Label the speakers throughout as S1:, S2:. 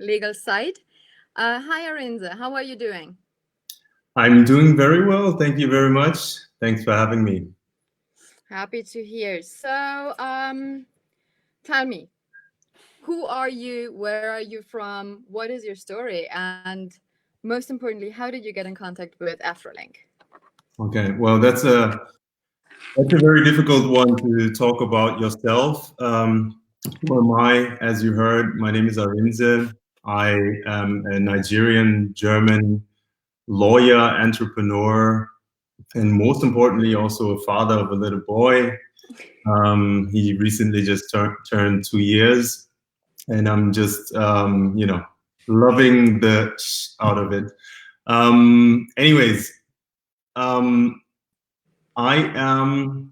S1: legal side. Hi, Arinze. How are you doing?
S2: I'm doing very well. Thank you very much. Thanks for having me.
S1: Happy to hear. So, tell me, who are you? Where are you from? What is your story? And most importantly, how did you get in contact with Afrolynk?
S2: Okay, well, that's a very difficult one to talk about yourself. Who am I? As you heard, my name is Arinze. I am a Nigerian German lawyer, entrepreneur, and most importantly, also a father of a little boy. He recently just turned 2 years, and I'm just loving the out of it. Anyways, um, I am.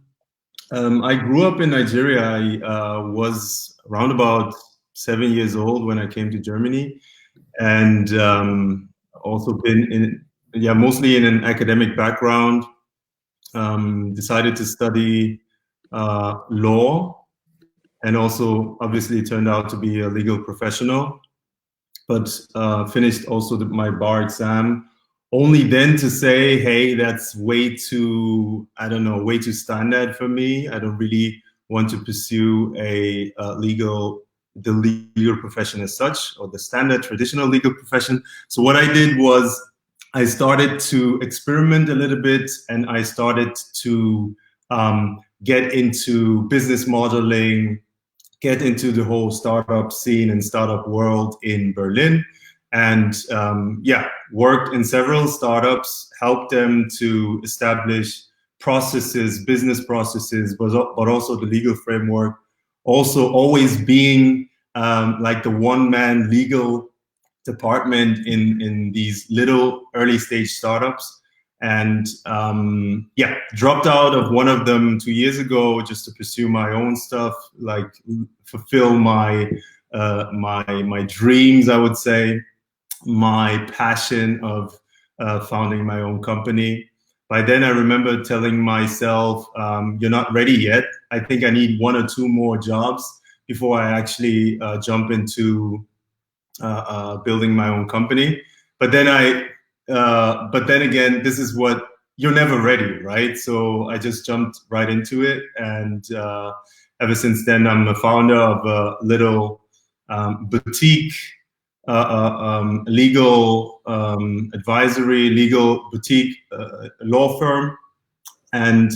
S2: I grew up in Nigeria. I was around about 7 years old when I came to Germany, and also been in, yeah, mostly in an academic background. Decided to study law, and also obviously turned out to be a legal professional. But finished also my bar exam. Only then to say, hey, that's way too, I don't know, way too standard for me. I don't really want to pursue the legal profession as such, or the standard traditional legal profession. So what I did was I started to experiment a little bit, and I started to get into business modeling, get into the whole startup scene and startup world in Berlin. And worked in several startups, helped them to establish processes, business processes, but also the legal framework. Also, always being like the one-man legal department in these little early stage startups. And dropped out of one of them 2 years ago just to pursue my own stuff, like fulfill my my dreams, I would say, my passion of founding my own company. By then, I remember telling myself, "You're not ready yet. I think I need one or two more jobs before I actually jump into building my own company." But then but then again, this is what you're never ready, right? So I just jumped right into it, and ever since then, I'm a founder of a little boutique legal advisory, legal boutique law firm, and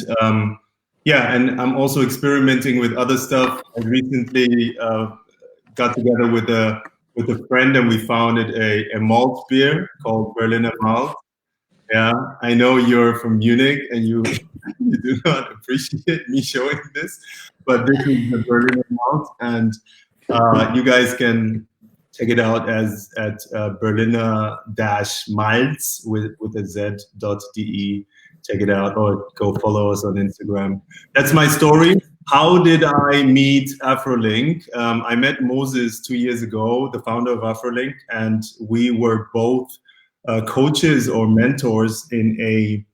S2: and I'm also experimenting with other stuff. I recently got together with a friend, and we founded a malt beer called Berliner Malt. Yeah, I know you're from Munich, and you you do not appreciate me showing this, but this is the Berliner Malt, and you guys can check it out at Berliner-Malz with a Z.de. Check it out, or go follow us on Instagram. That's my story. How did I meet Afrolynk? I met Moses 2 years ago, the founder of Afrolynk, and we were both coaches or mentors in a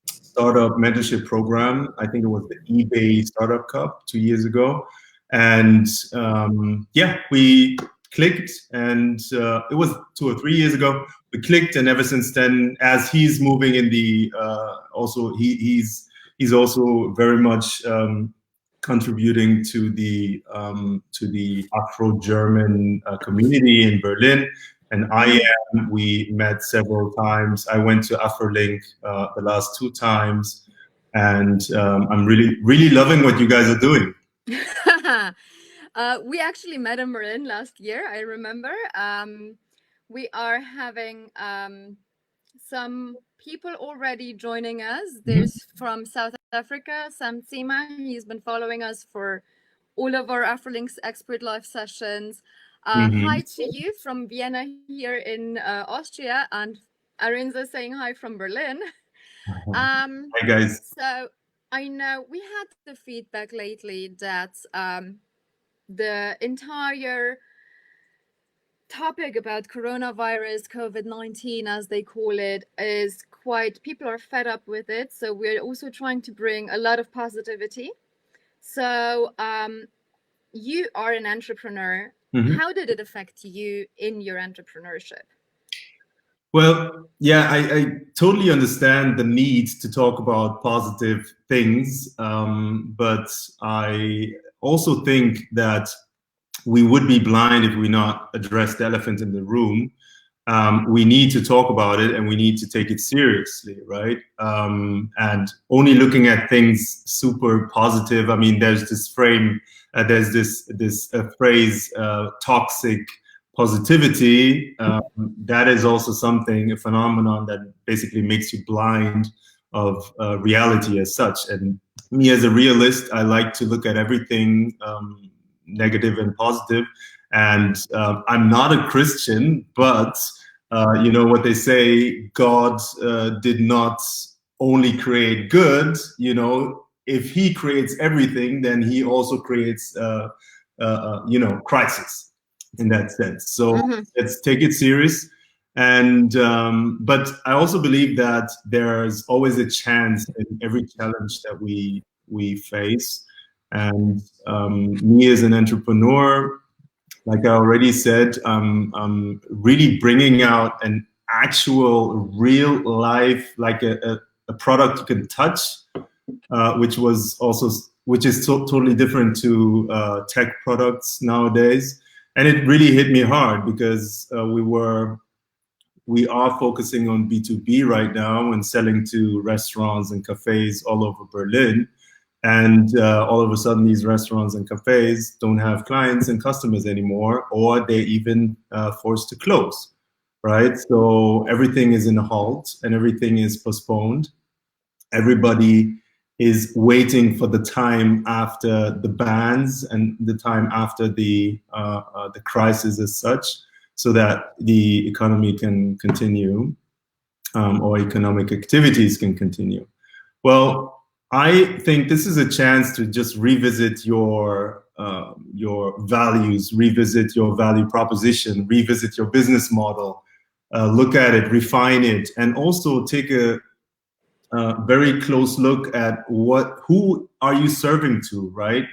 S2: startup mentorship program. I think it was the eBay Startup Cup 2 years ago. And we clicked, and it was 2 or 3 years ago. We clicked, and ever since then, as he's moving in the he's also very much contributing to the Afro-German community in Berlin. And we met several times. I went to Afrolynk the last 2 times, and I'm really loving what you guys are doing.
S1: We actually met in Berlin last year, I remember. We are having some people already joining us. There's from South Africa, Sam Tsima. He's been following us for all of our Afrolynk Expert live sessions. Hi to you from Vienna here in Austria, and Arinze saying hi from Berlin.
S2: Hi, guys.
S1: So I know we had the feedback lately that the entire topic about coronavirus, COVID-19, as they call it, is quite, people are fed up with it. So we're also trying to bring a lot of positivity. So you are an entrepreneur. How did it affect you in your entrepreneurship?
S2: Well, yeah, I totally understand the need to talk about positive things, but I also think that we would be blind if we not address the elephant in the room. We need to talk about it and we need to take it seriously, right? And only looking at things super positive. I mean, there's this there's this phrase, toxic positivity. That is also something, a phenomenon that basically makes you blind of reality as such. And me as a realist, I like to look at everything negative and positive. And I'm not a Christian, but you know what they say, God did not only create good. You know, if he creates everything, then he also creates, you know, crisis in that sense. So let's take it serious. And but I also believe that there's always a chance in every challenge that we face. And me as an entrepreneur, like I already said, I'm really bringing out an actual real life, like a product you can touch, which is totally different to tech products nowadays. And it really hit me hard because we are focusing on B2B right now and selling to restaurants and cafes all over Berlin. And all of a sudden, these restaurants and cafes don't have clients and customers anymore, or they're even forced to close, right? So everything is in a halt and everything is postponed. Everybody is waiting for the time after the bans and the time after the crisis as such, so that the economy can continue, or economic activities can continue. Well, I think this is a chance to just revisit your values, revisit your value proposition, revisit your business model, look at it, refine it, and also take a very close look at who are you serving to, right?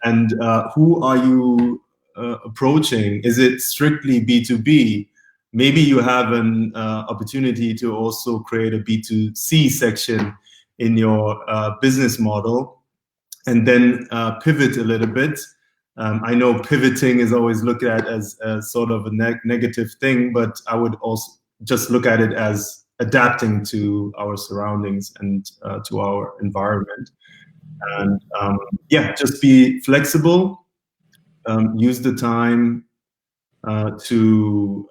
S2: And who are you approaching? Is it strictly B2B? Maybe you have an opportunity to also create a B2C section in your business model, and then pivot a little bit. I know pivoting is always looked at as sort of a negative thing, but I would also just look at it as adapting to our surroundings and to our environment. And yeah, just be flexible. Use the time to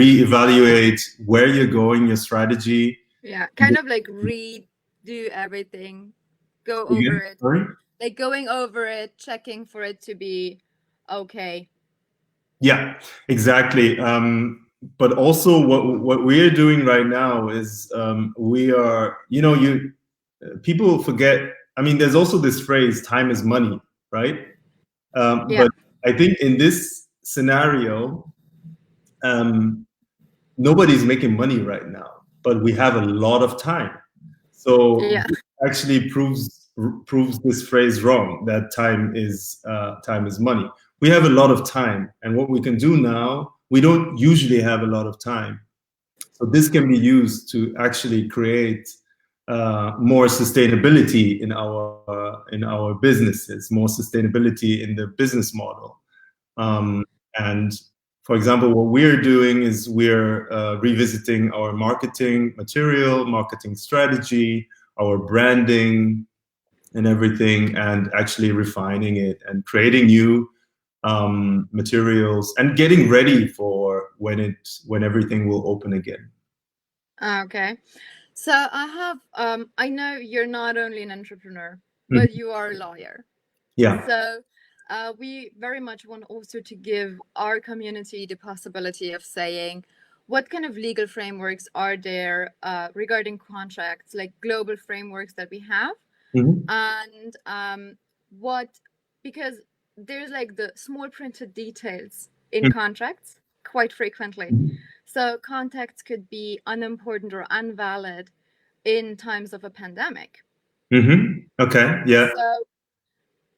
S2: reevaluate where you're going, your strategy.
S1: Yeah, kind of like redo everything, go over it,
S2: Sorry?
S1: like going over it, checking for it to be okay.
S2: Yeah, exactly. But also, what we're doing right now is we are, you know, people forget. I mean, there's also this phrase, "Time is money," right?
S1: Yeah.
S2: But I think in this scenario, nobody's making money right now, but we have a lot of time. So
S1: Yeah.
S2: this actually proves this phrase wrong, that time is money. We have a lot of time, and what we can do now, we don't usually have a lot of time. So this can be used to actually create more sustainability in our businesses, more sustainability in the business model. And for example, what we're doing is we're revisiting our marketing material, marketing strategy, our branding, and everything, and actually refining it and creating new materials and getting ready for when everything will open again.
S1: Okay. So I know you're not only an entrepreneur, but you are a lawyer.
S2: Yeah.
S1: So we very much want also to give our community the possibility of saying what kind of legal frameworks are there regarding contracts, like global frameworks that we have, and what, because there's like the small printed details in contracts quite frequently. So contracts could be unimportant or invalid in times of a pandemic.
S2: Okay. Yeah.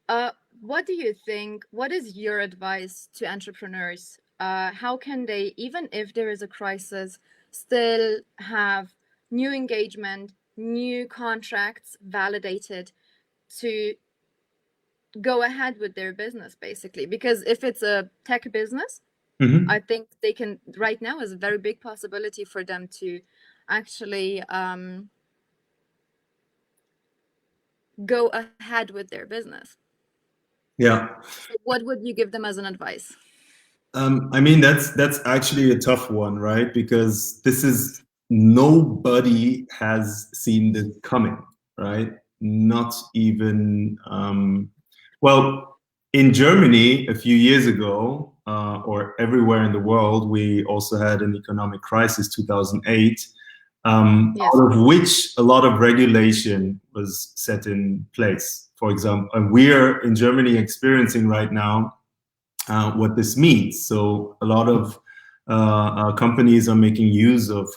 S1: So what do you think? What is your advice to entrepreneurs? How can they, even if there is a crisis, still have new engagement, new contracts validated to go ahead with their business, basically? Because if it's a tech business, I think they can, right now is a very big possibility for them to actually go ahead with their business.
S2: Yeah.
S1: So what would you give them as an advice?
S2: I mean, that's actually a tough one, right? Because this is nobody has seen this coming, right? Not even well, in Germany a few years ago, or everywhere in the world, we also had an economic crisis, 2008,
S1: Yes.
S2: out of which a lot of regulation was set in place. For example, and we're in Germany experiencing right now what this means. So a lot of companies are making use of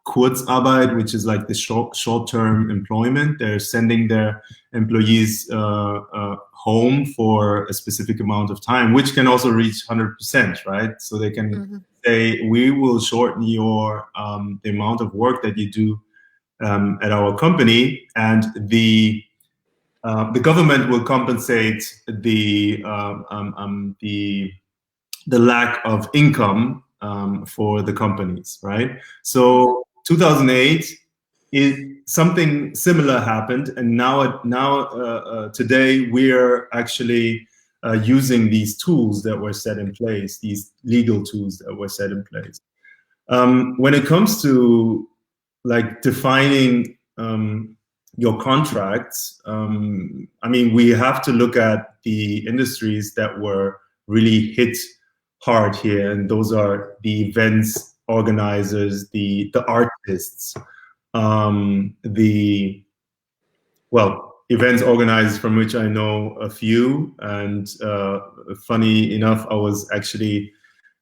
S2: Kurzarbeit, which is like the short-term employment. They're sending their employees home for a specific amount of time, which can also reach 100%, right? So they can say, we will shorten your the amount of work that you do at our company, and the government will compensate the lack of income for the companies, right? So 2008, something similar happened, and now today we're actually using these tools that were set in place, these legal tools that were set in place. When it comes to like defining your contracts, I mean, we have to look at the industries that were really hit hard here, and those are the events organizers, the artists, the events organizers, from which I know a few. And funny enough, I was actually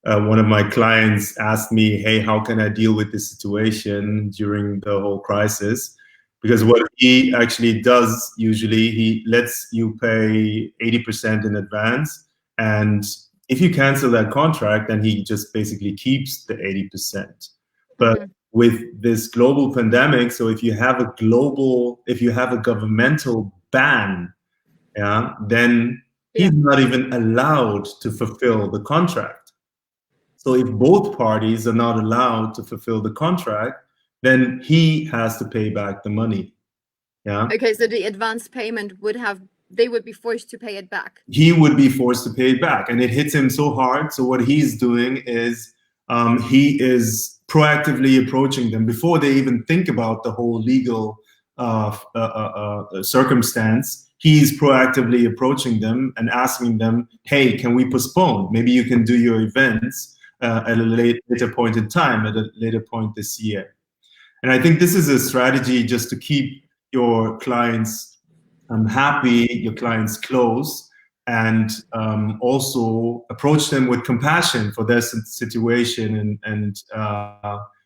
S2: one of my clients asked me, hey, how can I deal with this situation during the whole crisis? Because what he actually does usually, he lets you pay 80% in advance. And if you cancel that contract, then he just basically keeps the 80%. But with this global pandemic, so if you have a governmental ban, yeah, then he's not even allowed to fulfill the contract. So if both parties are not allowed to fulfill the contract, then he has to pay back the money. Yeah.
S1: Okay, so the advance payment they would be forced to pay it back.
S2: He would be forced to pay it back, and it hits him so hard. So what he's doing is he is proactively approaching them before they even think about the whole legal circumstance. He's proactively approaching them and asking them, hey, can we postpone? Maybe you can do your events at a later point in time, at a later point this year. And I think this is a strategy just to keep your clients happy, your clients close, and also approach them with compassion for their situation, and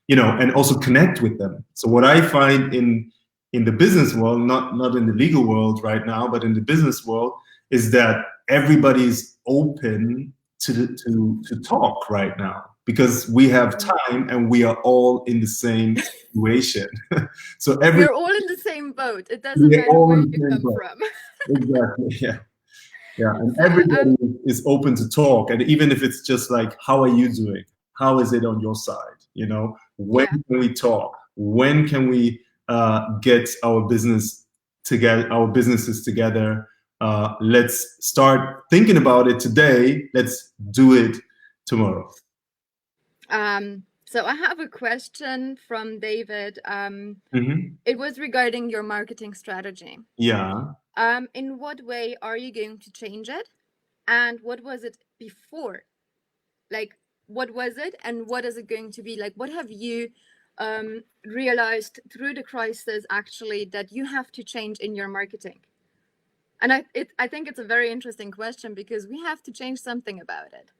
S2: and also connect with them. So what I find in the business world, not in the legal world right now, but in the business world, is that everybody's open to talk right now, because we have time and we are all in the same situation. So
S1: we're all in the same boat. It doesn't matter where you come from.
S2: Exactly. Yeah. Yeah. And
S1: So,
S2: everybody is open to talk. And even if it's just like, how are you doing? How is it on your side? When can we talk? When can we get our businesses together? Let's start thinking about it today. Let's do it tomorrow.
S1: So I have a question from David. It was regarding your marketing strategy.
S2: Yeah.
S1: In what way are you going to change it? And what was it before? Like, what was it and what is it going to be? Like, what have you realized through the crisis actually that you have to change in your marketing? And I think it's a very interesting question, because we have to change something about it.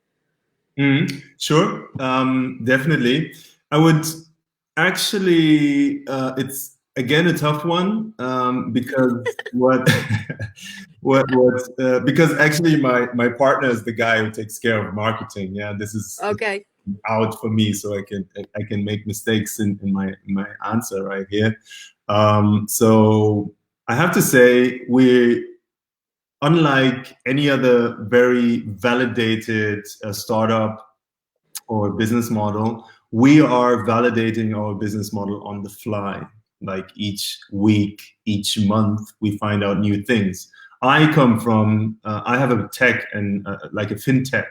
S2: Sure, definitely. I would actually, it's again, a tough one, because what because actually my partner is the guy who takes care of marketing. Yeah, this is
S1: Okay.
S2: out for me, so I can make mistakes in my answer right here. So I have to say, we, unlike any other very validated startup or business model, we are validating our business model on the fly. Like each week, each month, we find out new things. I come from, I have a tech and like a fintech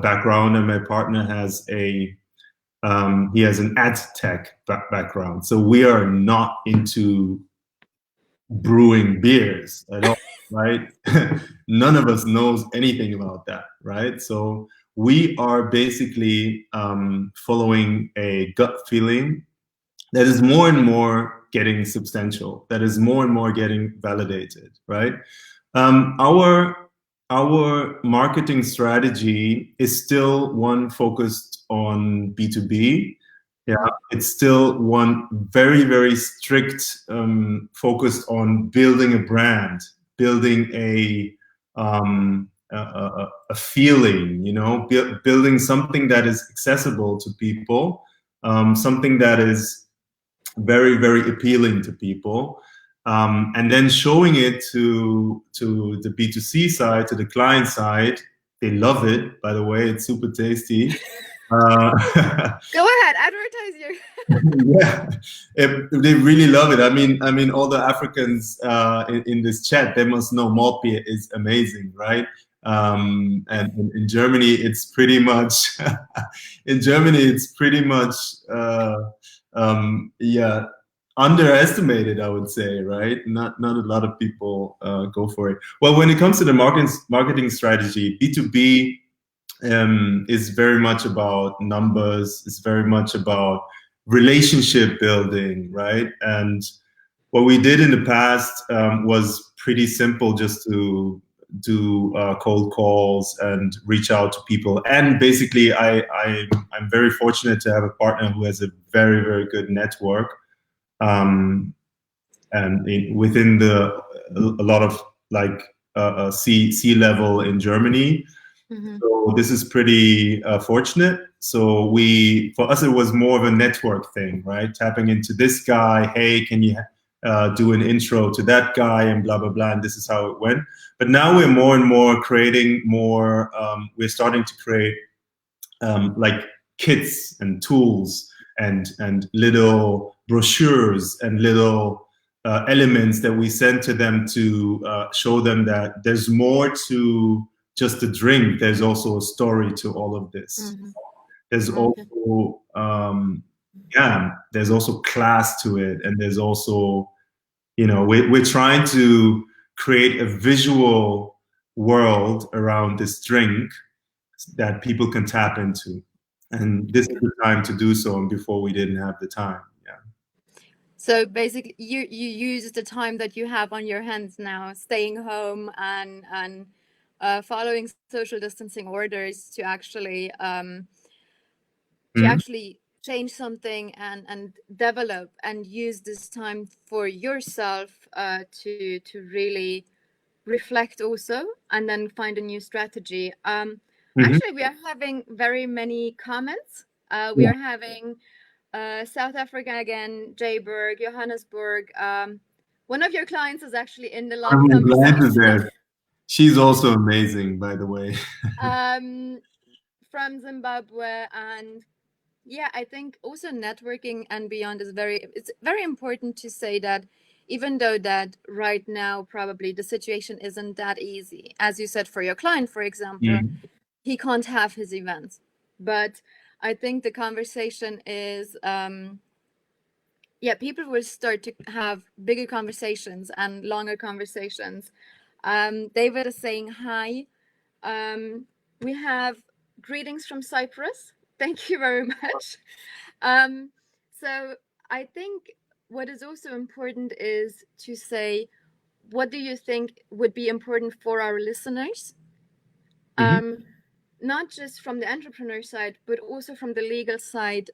S2: background, and my partner has he has an ad tech background. So we are not into brewing beers at all, right? None of us knows anything about that, right? So we are basically following a gut feeling that is more and more getting substantial, that is more and more getting validated, right? Our marketing strategy is still one focused on B2B. Yeah, it's still one very, very strict, focused on building a brand, building a feeling, you know, building something that is accessible to people, something that is very, very appealing to people, and then showing it to the B2C side, to the client side. They love it, by the way. It's super tasty.
S1: Go ahead, advertise your.
S2: Yeah, they really love it. I mean, all the Africans in this chat, they must know Maltbier is amazing, right? And in Germany, it's pretty much in Germany, it's pretty much yeah, underestimated, I would say, right? Not a lot of people go for it. Well, when it comes to the marketing strategy, B2B is very much about numbers. It's very much about relationship building, right? And what we did in the past was pretty simple, just to do cold calls and reach out to people. And basically, I'm very fortunate to have a partner who has a very, very good network, and within a lot of like C level in Germany.
S1: Mm-hmm.
S2: So this is pretty fortunate. So for us, it was more of a network thing, right? Tapping into this guy. Hey, can you do an intro to that guy, and blah blah blah. And this is how it went. But now we're more and more creating more. We're starting to create like kits and tools and little brochures and little elements that we send to them to show them that there's more to just a drink. There's also a story to all of this.
S1: Mm-hmm.
S2: There's
S1: Okay.
S2: also yeah, there's also class to it, and there's also, you know, we're trying to create a visual world around this drink that people can tap into. And this is the time to do so, and before we didn't have the time. Yeah.
S1: So basically, you use the time that you have on your hands now, staying home and following social distancing orders to
S2: Mhm.
S1: actually change something and develop and use this time for yourself to really reflect also and then find a new strategy.
S2: Mhm.
S1: Actually, we are having very many comments. We
S2: Yeah.
S1: are having South Africa again, Jayberg, Johannesburg. One of your clients is actually in the live
S2: I'm glad to
S1: conversation.
S2: there. She's also amazing, by the way.
S1: um, from Zimbabwe. And yeah, I think also networking and beyond is it's very important to say that even though that right now probably the situation isn't that easy, as you said, for your client, for example,
S2: Mhm.
S1: he can't have his events. But I think the conversation is yeah, people will start to have bigger conversations and longer conversations. David is saying hi. We have greetings from Cyprus. Thank you very much. So I think what is also important is to say, what do you think would be important for our listeners?
S2: Mhm.
S1: Not just from the entrepreneur side, but also from the legal side.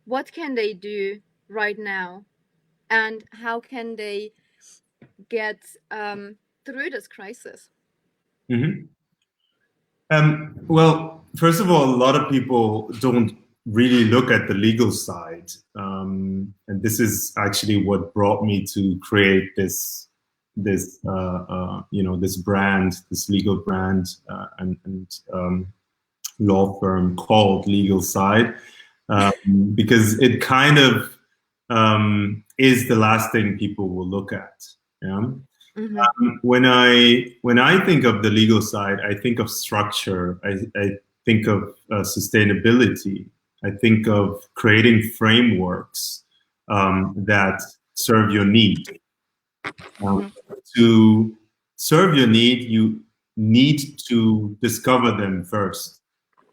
S1: What can they do right now? and how can they get through this crisis?
S2: Mm-hmm. Well, first of all, a lot of people don't really look at the legal side, and this is actually what brought me to create this brand, this legal brand, and law firm called Legal Side, because it kind of is the last thing people will look at. Yeah.
S1: Mm-hmm.
S2: When I think of the legal side, I think of structure. I think of sustainability. I think of creating frameworks that serve your need. Um, to serve your need, you need to discover them first.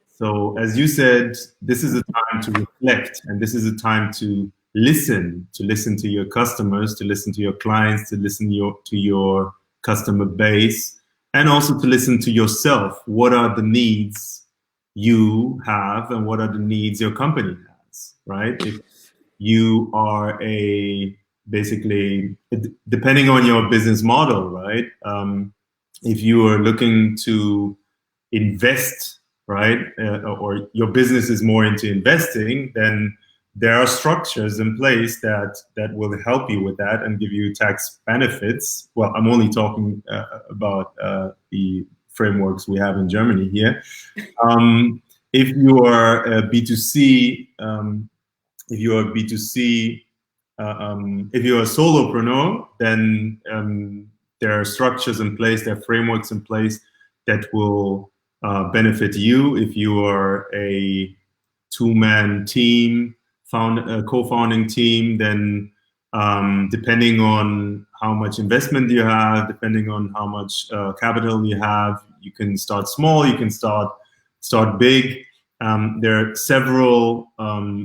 S2: So, as you said, this is a time to reflect, and this is a time to listen to your customers, to listen to your clients, to listen to your customer base, and also to listen to yourself. What are the needs you have, and what are the needs your company has, right? If you are basically, depending on your business model, right? If you are looking to invest, right, or your business is more into investing, then there are structures in place that will help you with that and give you tax benefits. Well, I'm only talking about the frameworks we have in Germany here. If you are a B2C, if you're a solopreneur, then there are structures in place, there are frameworks in place that will benefit you. If you are a two-man team, a co-founding team, then depending on how much investment you have, depending on how much capital you have, you can start small, you can start big. There are several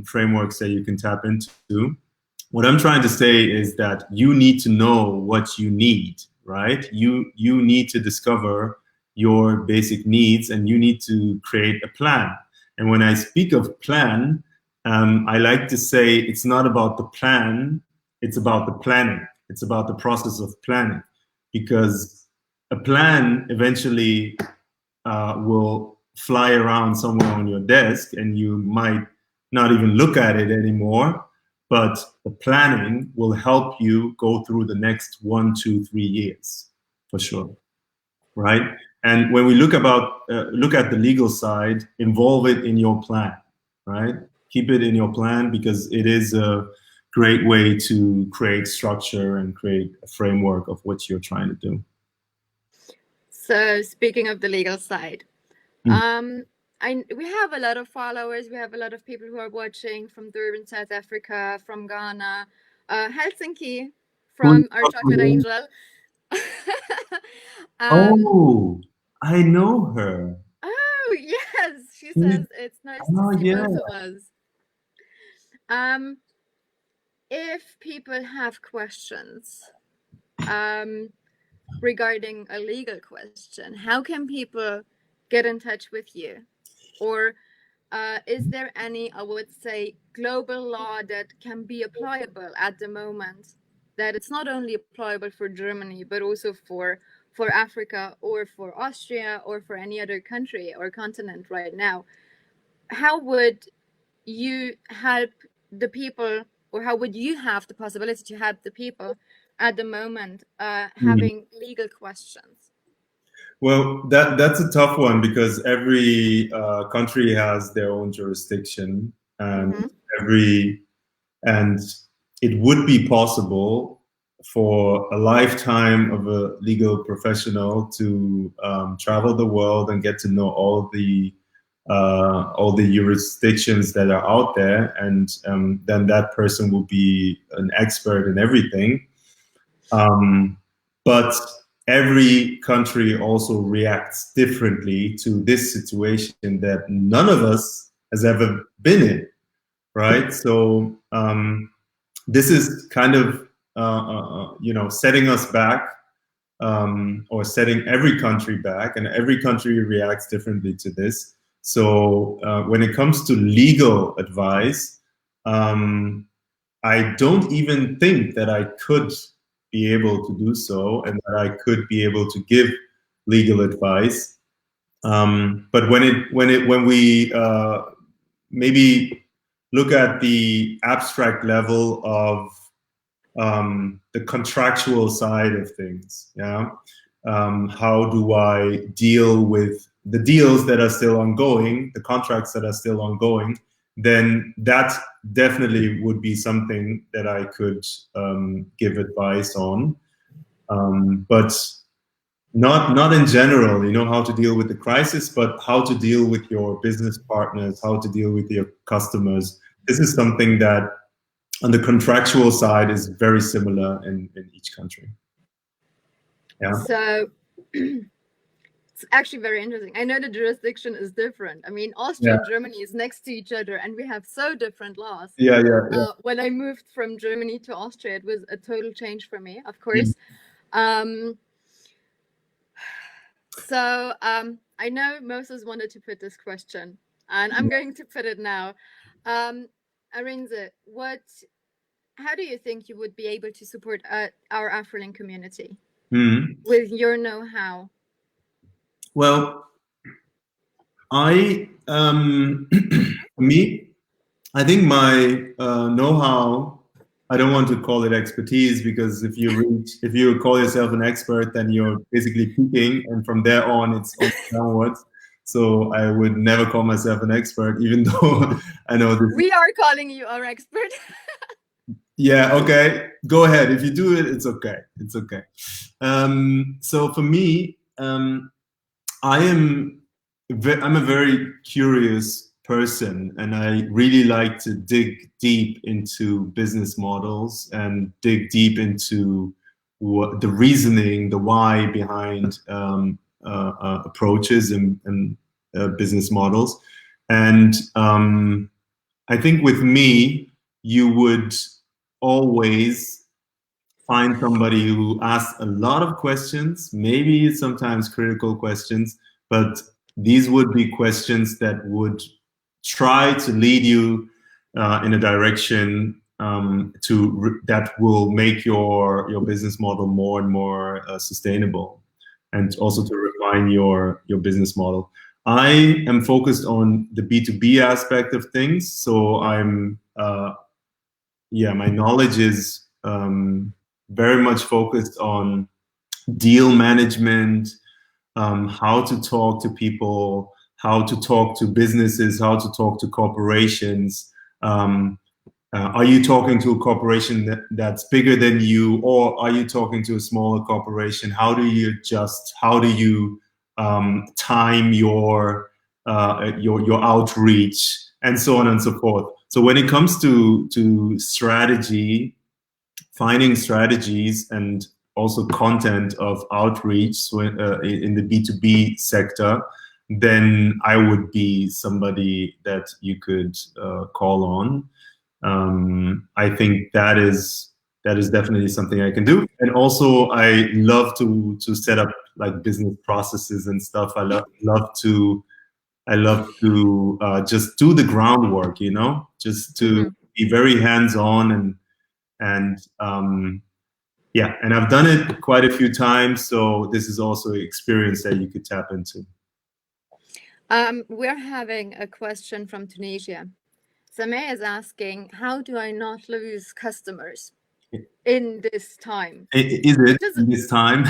S2: frameworks that you can tap into. What I'm trying to say is that you need to know what you need, right? You need to discover your basic needs, and you need to create a plan. And when I speak of plan, I like to say it's not about the plan, it's about the planning. It's about the process of planning, because a plan eventually will fly around somewhere on your desk, and you might not even look at it anymore. But the planning will help you go through the next 1, 2, 3 years for sure, right? And when we look at the legal side, involve it in your plan, right? Keep it in your plan, because it is a great way to create structure and create a framework of what you're trying to do.
S1: So, speaking of the legal side,
S2: Mm.
S1: we have a lot of followers. We have a lot of people who are watching from Durban, South Africa, from Ghana, Helsinki, from our chocolate angel.
S2: Oh, I know her.
S1: Oh yes, she says it's nice to see
S2: Yeah.
S1: both of us. If people have questions regarding a legal question, how can people get in touch with you? Or is there any, I would say, global law that can be applicable at the moment, that it's not only applicable for Germany, but also for Africa or for Austria or for any other country or continent right now? How would you help the people, or how would you have the possibility to help the people at the moment having legal questions?
S2: Well, that's a tough one, because every country has their own jurisdiction, and and it would be possible for a lifetime of a legal professional to travel the world and get to know all the jurisdictions that are out there, and then that person will be an expert in everything. But every country also reacts differently to this situation that none of us has ever been in, right? So this is kind of setting us back, or setting every country back, and every country reacts differently to this. So when it comes to legal advice, I don't even think that I could be able to do so, and that I could be able to give legal advice. But when we maybe look at the abstract level of the contractual side of things, yeah. How do I deal with the deals that are still ongoing, the contracts that are still ongoing? Then that definitely would be something that I could give advice on, but not in general. You know, how to deal with the crisis, but how to deal with your business partners, how to deal with your customers. This is something that on the contractual side is very similar in each country. Yeah.
S1: So it's actually very interesting. I know the jurisdiction is different. I mean, Austria and Germany is next to each other, and we have so different laws.
S2: Yeah.
S1: When I moved from Germany to Austria, it was a total change for me, of course. So I know Moses wanted to put this question, and I'm going to put it now. Arinze, how do you think you would be able to support our Afrolynk community with your know-how?
S2: Well, I think my know-how, I don't want to call it expertise, because if you call yourself an expert, then you're basically peaking, and from there on it's downwards. So I would never call myself an expert, even though I know this.
S1: We are calling you our expert.
S2: Yeah, okay. Go ahead. If you do it, it's okay. It's okay. So for me, I'm a very curious person, and I really like to dig deep into business models and dig deep into what the reasoning, the why behind approaches and business models. And I think with me, you would always find somebody who asks a lot of questions, maybe sometimes critical questions, but these would be questions that would try to lead you in a direction that will make your business model more and more sustainable, and also to refine your business model. I am focused on the B2B aspect of things, so my knowledge is very much focused on deal management, how to talk to people, how to talk to businesses, how to talk to corporations. Are you talking to a corporation that's bigger than you, or are you talking to a smaller corporation? How do you adjust? How do you time your outreach, and so on and so forth? So when it comes to strategy, finding strategies and also content of outreach, so in the B2B sector, then I would be somebody that you could call on. I think that is definitely something I can do. And also I love to set up like business processes and stuff. I love to just do the groundwork, you know, just to be very hands-on and I've done it quite a few times. So this is also an experience that you could tap into.
S1: We're having a question from Tunisia. Sameh is asking, how do I not lose customers in this time?
S2: Is it in this time?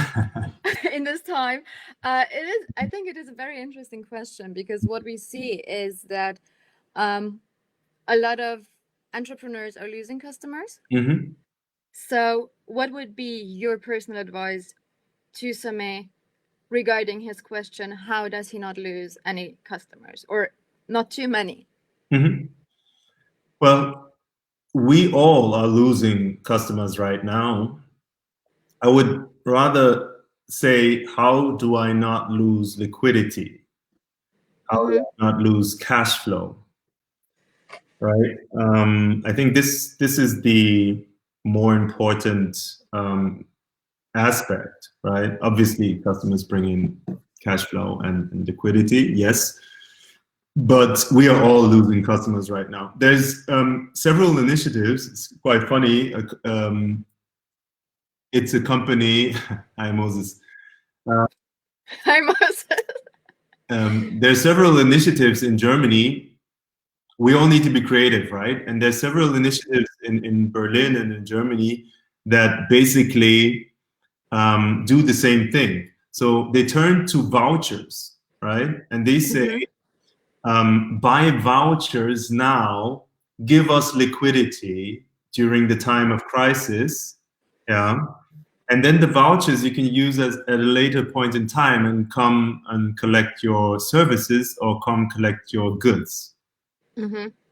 S1: In this time, it is. I think it is a very interesting question, because what we see is that a lot of entrepreneurs are losing customers. So what would be your personal advice to Sameh regarding his question, how does he not lose any customers, or not too many?
S2: Well, we all are losing customers right now. I would rather say, how do I not lose liquidity? How do I not lose cash flow? Right? I think this is the more important aspect, right? Obviously, customers bring in cash flow and liquidity, yes. but we are all losing customers right now. There's several initiatives. It's quite funny. It's a company. Hi, Moses.
S1: Hi, Moses.
S2: There's several initiatives in Germany. We all need to be creative, right? And there's several initiatives in Berlin and in Germany that basically do the same thing. So they turn to vouchers, right? And they say, buy vouchers now, give us liquidity during the time of crisis. Yeah. And then the vouchers you can use at a later point in time and come and collect your services or come collect your goods.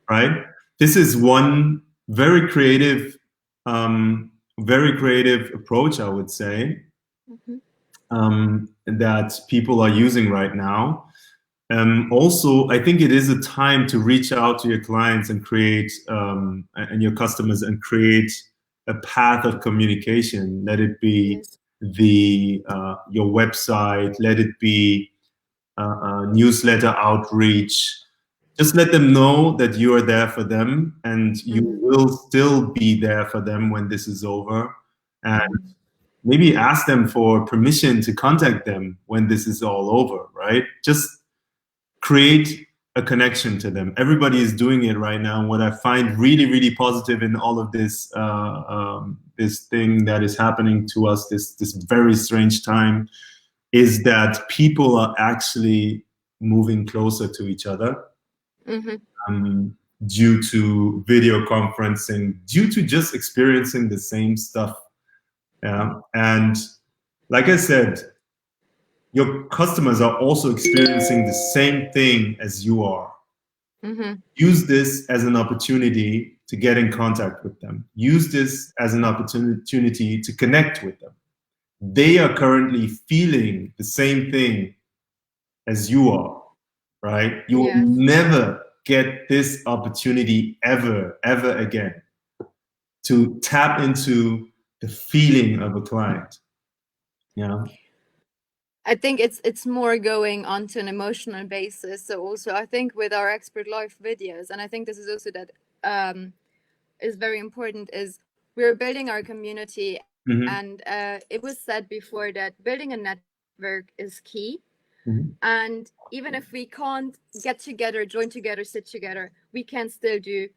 S2: Right? This is one very creative approach, I would say, that people are using right now. Also, I think it is a time to reach out to your clients and create and your customers and create a path of communication. Let it be your website, let it be newsletter outreach. Just let them know that you are there for them and you will still be there for them when this is over. And maybe ask them for permission to contact them when this is all over, right? Just create a connection to them. Everybody is doing it right now. And what I find really, really positive in all of this, this thing that is happening to us, this very strange time, is that people are actually moving closer to each other. Due to video conferencing, due to just experiencing the same stuff. Yeah. And like I said, your customers are also experiencing the same thing as you are. Use this as an opportunity to get in contact with them. Use this as an opportunity to connect with them. They are currently feeling the same thing as you are, right? You will never get this opportunity ever again to tap into the feeling of a client. Yeah.
S1: I think it's more going onto an emotional basis. So also I think with our expert live videos, and I think this is also that is very important, is we're building our community. And it was said before that building a network is key. And even if we can't get together, join together, sit together, we can still do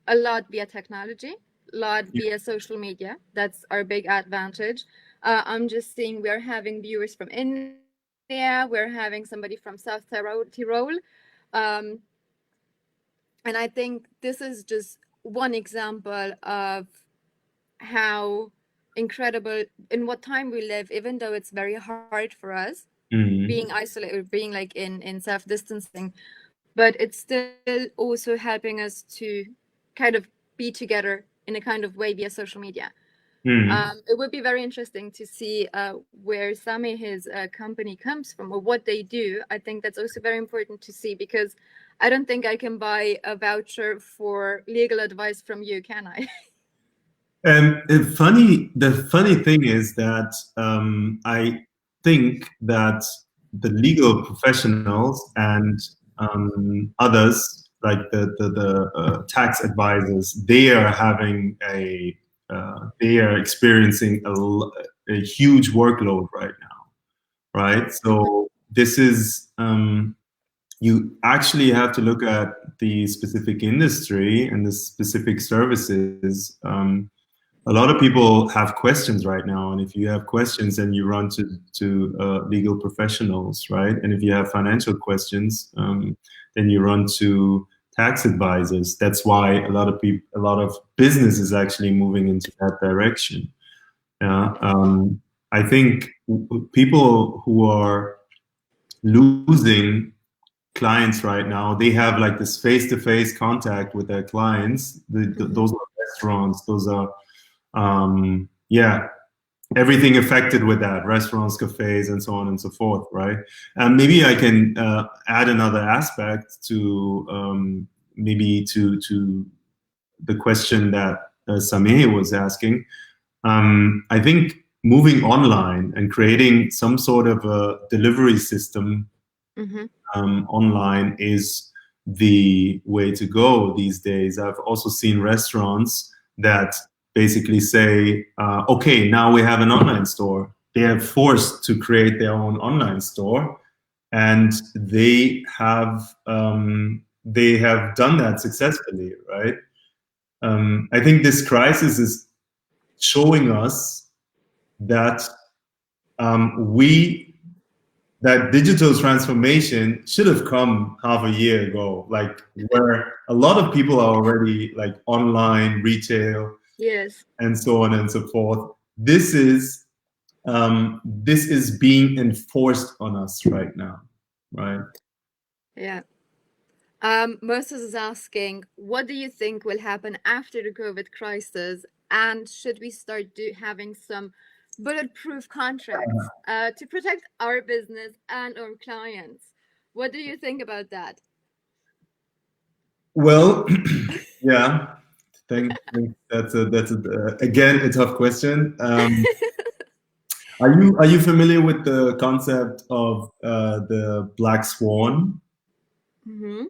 S1: a lot via technology, a lot via social media. That's our big advantage. I'm just seeing we're having viewers from India, we're having somebody from South Tyrol. And I think this is just one example of how incredible, in what time we live, even though it's very hard for us, being isolated, being like in self-distancing, but it's still also helping us to kind of be together in a kind of way via social media. It would be very interesting to see where Sami, his company, comes from or what they do. I think that's also very important to see, because I don't think I can buy a voucher for legal advice from you, can I?
S2: The funny thing is that I think that the legal professionals and others, like the tax advisors, they are having they are experiencing a huge workload right now, right? So this is you actually have to look at the specific industry and the specific services. A lot of people have questions right now, and if you have questions, then you run to legal professionals, right? And if you have financial questions, then you run to tax advisors. That's why a lot of business is actually moving into that direction. Yeah, I think people who are losing clients right now, they have like this face-to-face contact with their clients. Those are restaurants. Those are everything affected with that, restaurants, cafes, and so on and so forth, right? And maybe I can add another aspect to maybe to the question that Sameh was asking. I think moving online and creating some sort of a delivery system online is the way to go these days. I've also seen restaurants that basically say, okay, now we have an online store. They are forced to create their own online store, and they have done that successfully, right? I think this crisis is showing us that that digital transformation should have come half a year ago, like where a lot of people are already like online retail,
S1: Yes.
S2: and so on and so forth. This is being enforced on us right now, right?
S1: Yeah. Moses is asking, what do you think will happen after the COVID crisis? And should we start having some bulletproof contracts to protect our business and our clients? What do you think about that?
S2: Well, yeah, thank that's again a tough question. Are you familiar with the concept of the black swan?
S1: Mm-hmm.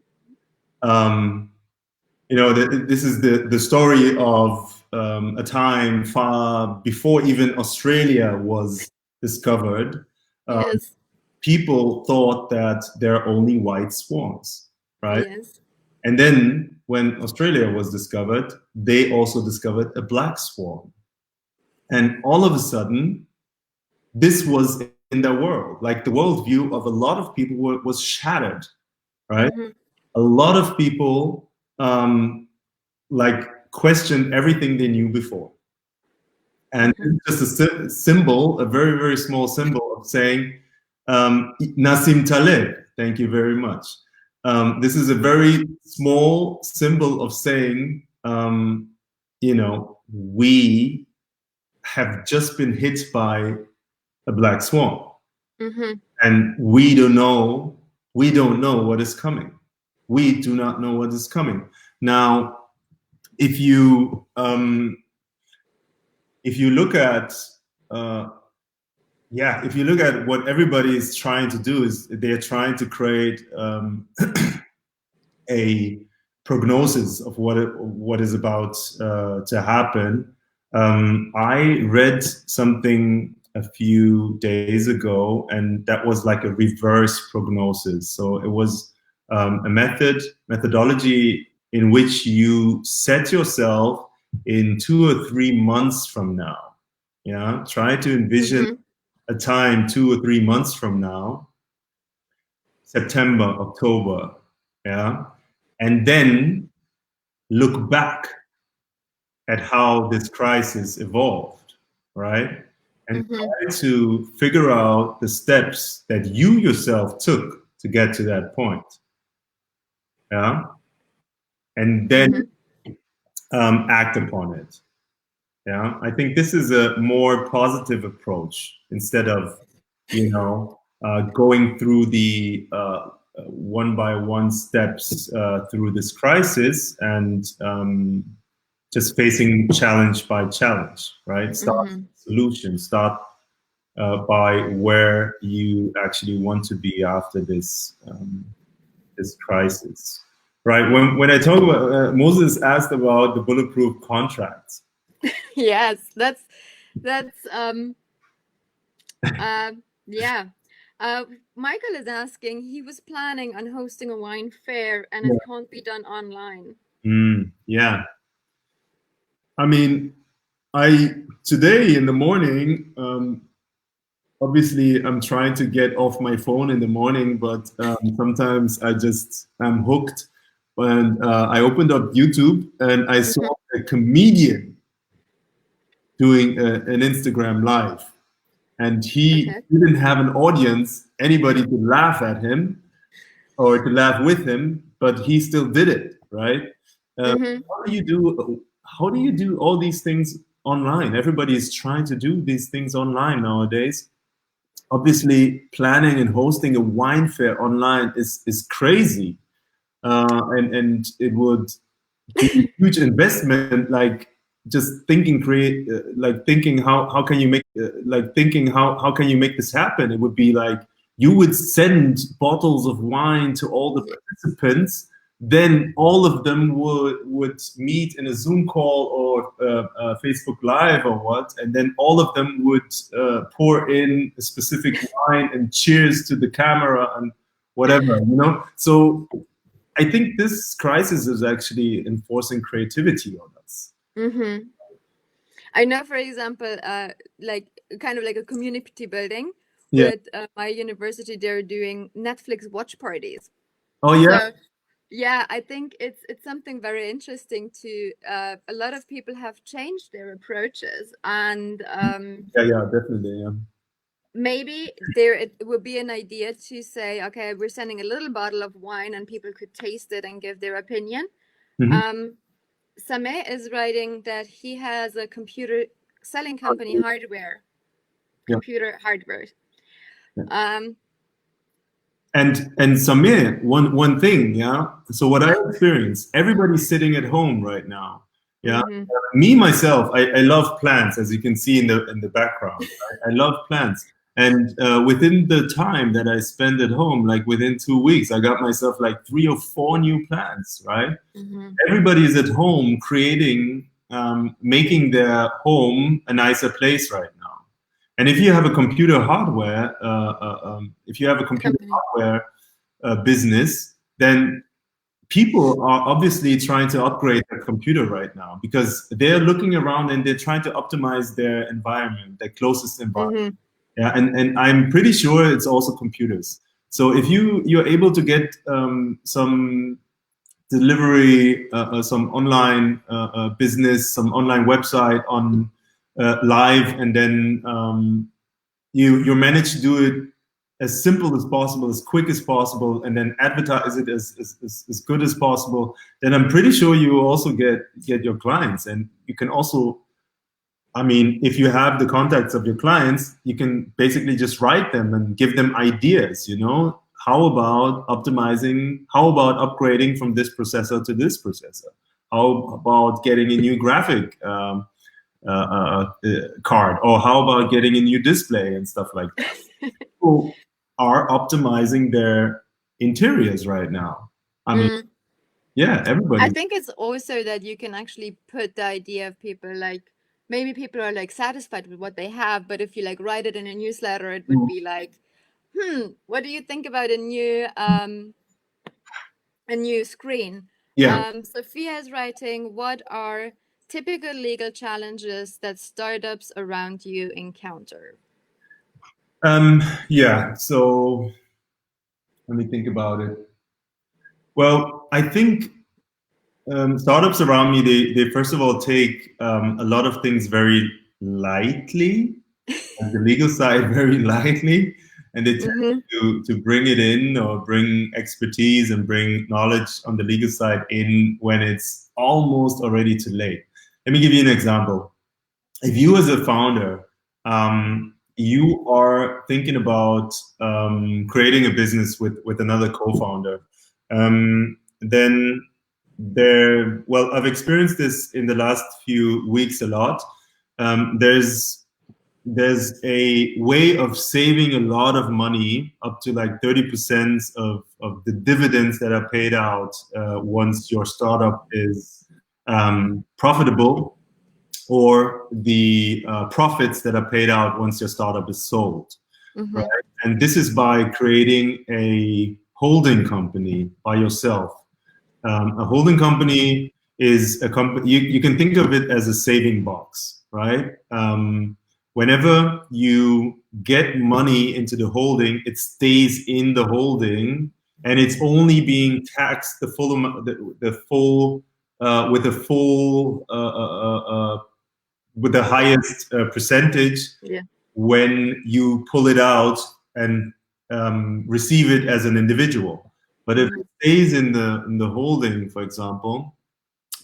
S2: You know, this is the story of a time far before even Australia was discovered.
S1: Yes.
S2: People thought that there are only white swans, right?
S1: Yes.
S2: And then when Australia was discovered, they also discovered a black swan. And all of a sudden, this was in their world. Like the worldview of a lot of people was shattered, right?
S1: Mm-hmm.
S2: A lot of people like questioned everything they knew before. And
S1: Mm-hmm.
S2: it's just a symbol, a very, very small symbol of saying, Nassim Taleb, thank you very much. This is a very small symbol of saying, you know, we have just been hit by a black swan.
S1: Mm-hmm.
S2: And we don't know what is coming. We do not know what is coming. Now, if you look at if you look at what everybody is trying to do, is they're trying to create a prognosis of what is about to happen. I read something a few days ago, and that was like a reverse prognosis. So it was a methodology in which you set yourself in 2 or 3 months from now. Yeah, try to envision a time 2 or 3 months from now, September, October, yeah, and then look back at how this crisis evolved, right? And try to figure out the steps that you yourself took to get to that point, yeah, and then act upon it. Yeah, I think this is a more positive approach instead of, you know, going through the one by one steps through this crisis and just facing challenge by challenge, right? Start solution, start by where you actually want to be after this this crisis, right? When I talk about Moses asked about the bulletproof contracts.
S1: Yes, that's yeah. Michael is asking, he was planning on hosting a wine fair and it can't be done online.
S2: Yeah. I mean, today in the morning, obviously I'm trying to get off my phone in the morning, but sometimes I'm hooked. And I opened up YouTube and I saw a comedian doing an Instagram live. And he didn't have an audience, anybody to laugh at him or to laugh with him, but he still did it, right? How do you do all these things online? Everybody is trying to do these things online nowadays. Obviously, planning and hosting a wine fair online is crazy, and it would be a huge investment. Like just thinking, thinking how can you make how can you make this happen? It would be like you would send bottles of wine to all the participants then all of them would meet in a Zoom call or Facebook Live or what, and then all of them would pour in a specific wine and cheers to the camera and whatever, you know. So I think this crisis is actually enforcing creativity on us.
S1: Mm-hmm. I know, for example, like kind of like a community building
S2: Yeah.
S1: with my university. They're doing Netflix watch parties.
S2: Oh yeah.
S1: So yeah, I think it's something very interesting to a lot of people have changed their approaches, and
S2: Yeah, definitely. Yeah.
S1: maybe there it would be an idea to say, okay, we're sending a little bottle of wine and people could taste it and give their opinion.
S2: Mm-hmm.
S1: Sameh is writing that he has a computer selling company, hardware,
S2: Yeah.
S1: computer hardware.
S2: Yeah. And Samir, one thing, yeah. So what I experience, everybody's sitting at home right now. Yeah.
S1: Mm-hmm.
S2: Me myself, I love plants, as you can see in the background. I love plants. And within the time that I spend at home, like within 2 weeks, I got myself like 3 or 4 new plants, right?
S1: Mm-hmm.
S2: Everybody's at home creating, making their home a nicer place right now. And if you have a computer hardware, if you have a computer hardware business, then people are obviously trying to upgrade their computer right now because they're looking around and they're trying to optimize their environment, their closest environment. Mm-hmm. Yeah, and I'm pretty sure it's also computers. So if you're able to get some delivery, some online business, some online website on live, and then you manage to do it as simple as possible, as quick as possible, and then advertise it as good as possible, then I'm pretty sure you will also get your clients. And you can also, I mean, if you have the contacts of your clients, you can basically just write them and give them ideas, you know, how about optimizing, how about upgrading from this processor to this processor? How about getting a new graphic card? Or how about getting a new display and stuff like that? People are optimizing their interiors right now. I mean, yeah, everybody.
S1: I think it's also that you can actually put the idea of people like, maybe people are like satisfied with what they have, but if you like write it in a newsletter, it would be like, what do you think about a new screen?
S2: Yeah.
S1: Sophia is writing, what are typical legal challenges that startups around you encounter?
S2: Yeah, so let me think about it. Well, I think startups around me, they first of all take a lot of things very lightly, and the legal side very lightly, and they tend to bring it in or bring expertise and bring knowledge on the legal side in when it's almost already too late. Let me give you an example. If you as a founder, you are thinking about creating a business with another co-founder, then well, I've experienced this in the last few weeks a lot. There's a way of saving a lot of money, up to like 30% of the dividends that are paid out once your startup is profitable, or the profits that are paid out once your startup is sold. Right? And this is by creating a holding company by yourself. A holding company is a company, you can think of it as a saving box, right? Whenever you get money into the holding, it stays in the holding, and it's only being taxed the full amount, with the highest percentage when you pull it out and receive it as an individual. But if it stays in the holding, for example,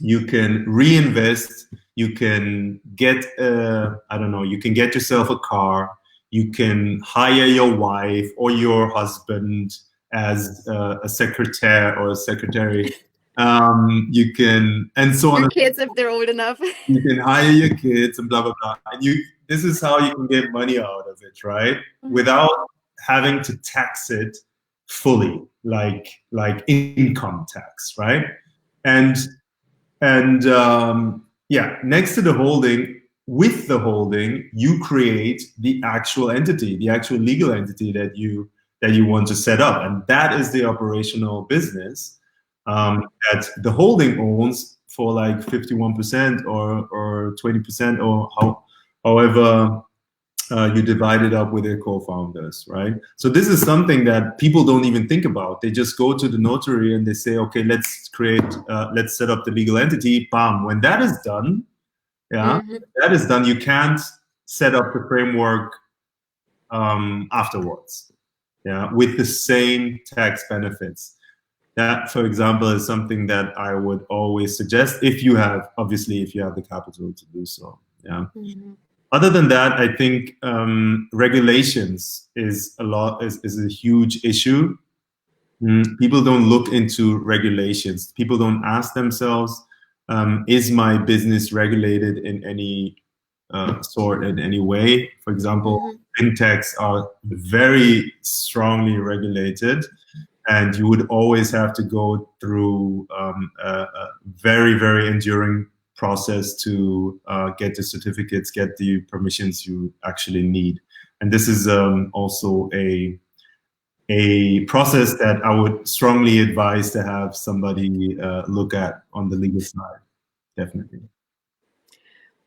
S2: you can reinvest. You can get I don't know. You can get yourself a car. You can hire your wife or your husband as a secretary or a secretary. You can, and so on.
S1: Your kids, if they're old enough.
S2: You can hire your kids and blah blah blah. And this is how you can get money out of it, right? Without having to tax it fully, like income tax, right? And yeah, next to the holding, with the holding, you create the actual entity, the actual legal entity that you want to set up, and that is the operational business that the holding owns for like 51% or 20% or however you divide it up with their co-founders, right? So this is something that people don't even think about. They just go to the notary and they say, okay, let's set up the legal entity. Bam. When that is done, yeah, that is done. You can't set up the framework afterwards, yeah, with the same tax benefits. That, for example, is something that I would always suggest if you have, obviously, if you have the capital to do so, yeah. Other than that, I think regulations is a huge issue. People don't look into regulations. People don't ask themselves, is my business regulated in any sort, in any way? For example, fintechs are very strongly regulated, and you would always have to go through a very, very enduring process to get the certificates, get the permissions you actually need. And this is also a process that I would strongly advise to have somebody look at on the legal side, definitely.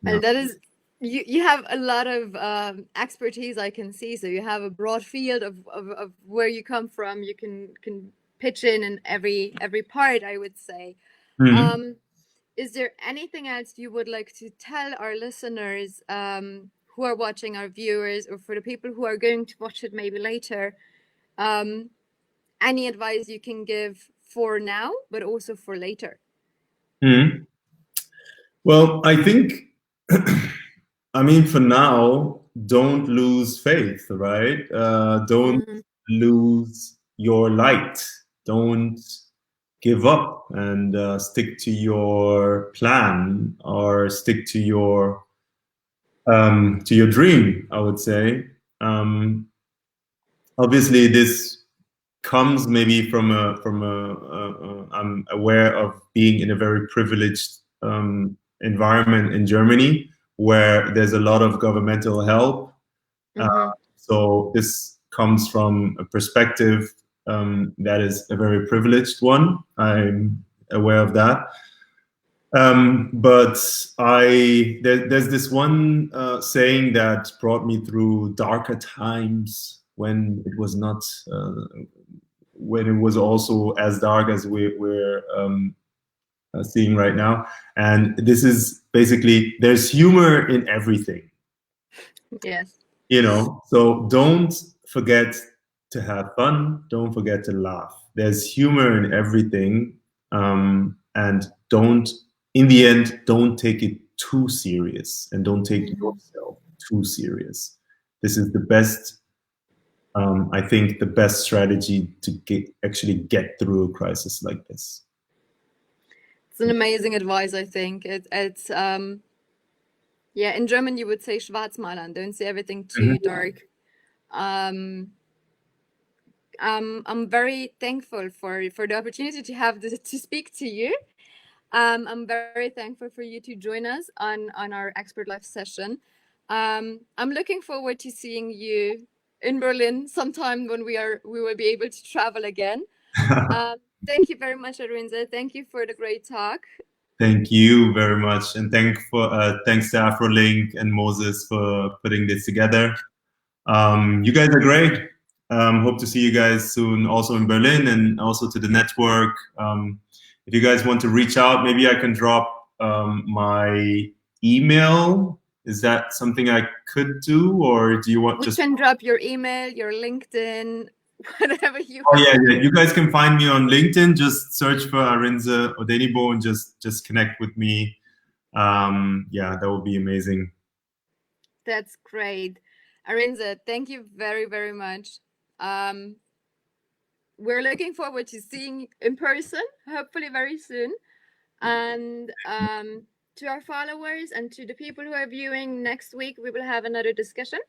S1: Yeah. And that is, you have a lot of expertise, I can see. So you have a broad field of where you come from. You can pitch in every part, I would say. Is there anything else you would like to tell our listeners who are watching, our viewers, or for the people who are going to watch it maybe later? Any advice you can give for now, but also for later?
S2: Well, I think, I mean, for now, don't lose faith, right? Don't lose your light. Don't give up, and stick to your plan, or stick to your dream, I would say. Obviously, this comes maybe from I'm aware of being in a very privileged environment in Germany, where there's a lot of governmental help. So this comes from a perspective that is a very privileged one. I'm aware of that. But there's this one saying that brought me through darker times when it was not, when it was also as dark as we're seeing right now. And this is basically, there's humor in everything.
S1: Yes.
S2: You know, so don't forget to have fun. Don't forget to laugh. There's humor in everything. And don't, in the end, don't take it too serious, and don't take yourself too serious. This is the best, I think, the best strategy to actually get through a crisis like this.
S1: It's an amazing advice, I think. It's yeah, in German you would say Schwarzmalern, don't see everything too dark. I'm very thankful for the opportunity to have to speak to you. I'm very thankful for you to join us on our Expert Life session. I'm looking forward to seeing you in Berlin sometime when we will be able to travel again. Thank you very much, Arinze. Thank you for the great talk.
S2: Thank you very much, and thanks to Afrolynk and Moses for putting this together. You guys are great. Hope to see you guys soon, also in Berlin, and also to the network. If you guys want to reach out, maybe I can drop my email. Is that something I could do, or do you want
S1: just? We can drop your email, your LinkedIn, whatever you
S2: want. Oh yeah. You guys can find me on LinkedIn. Just search for Arinze Odenigbo and just connect with me. Yeah, that would be amazing.
S1: That's great. Arinze, thank you very, very much. We're looking forward to seeing in person, hopefully very soon. And to our followers and to the people who are viewing, next week we will have another discussion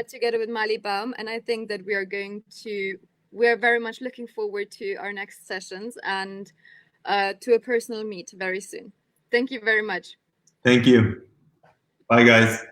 S1: together with Mali Baum. And I think that we are going to we're very much looking forward to our next sessions and to a personal meet very soon. Thank you very much.
S2: Thank you. Bye, guys.